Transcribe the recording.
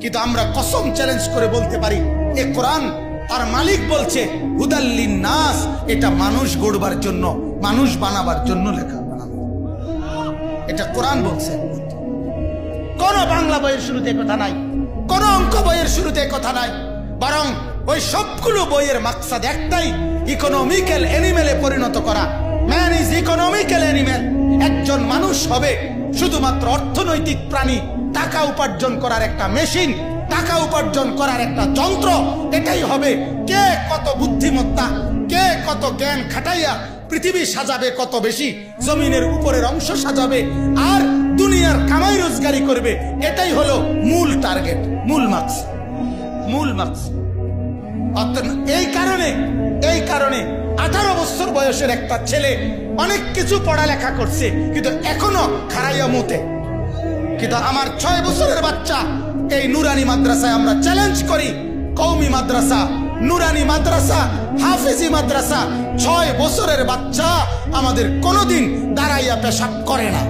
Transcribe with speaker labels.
Speaker 1: কিন্তু আমরা কসম চ্যালেঞ্জ করে বলতে পারি এ কোরআন আর মালিক বলছে হুদাল্লিন নাস, এটা মানুষ গড়বার জন্য, মানুষ বানাবার জন্য লেখা বানানো। এটা কোরআন বলছে। কোন বাংলা বইয়ের শুরুতে কথা নাই, কোন অঙ্ক বইয়ের শুরুতে কথা নাই, বরং ওই সবগুলো বইয়ের মাকসাদ একটাই, ইকোনমিক্যাল অ্যানিমেলে পরিণত করা। Man is economical animal. একজন মানুষ হবে শুধুমাত্র অর্থনৈতিক প্রাণী, টাকা উপার্জন করার একটা মেশিন, টাকা উপার্জন করার একটা যন্ত্র। এটাই হবে কে কত বুদ্ধিমত্তা, কে কত জ্ঞান খাটাইয়া পৃথিবী সাজাবে, কত বেশি জমিনের উপরের অংশ সাজাবে আর দুনিয়ার কামাই রোজগারি করবে। এটাই হলো মূল টার্গেট, মূল মার্কস, মূল মার্কস। এই কারণে 18 বছর বয়সের একটা ছেলে অনেক কিছু পড়ালেখা করছে কিন্তু এখনো খারাইয়া মুতে। কিন্তু আমার 6 বছরের বাচ্চা এই নুরানি মাদ্রাসায় আমরা চ্যালেঞ্জ করি, কওমি মাদ্রাসা, নুরানি মাদ্রাসা, হাফেজি মাদ্রাসা, 6 বছরের বাচ্চা আমাদের কোনোদিন দাঁড়াইয়া পেশাব করে না।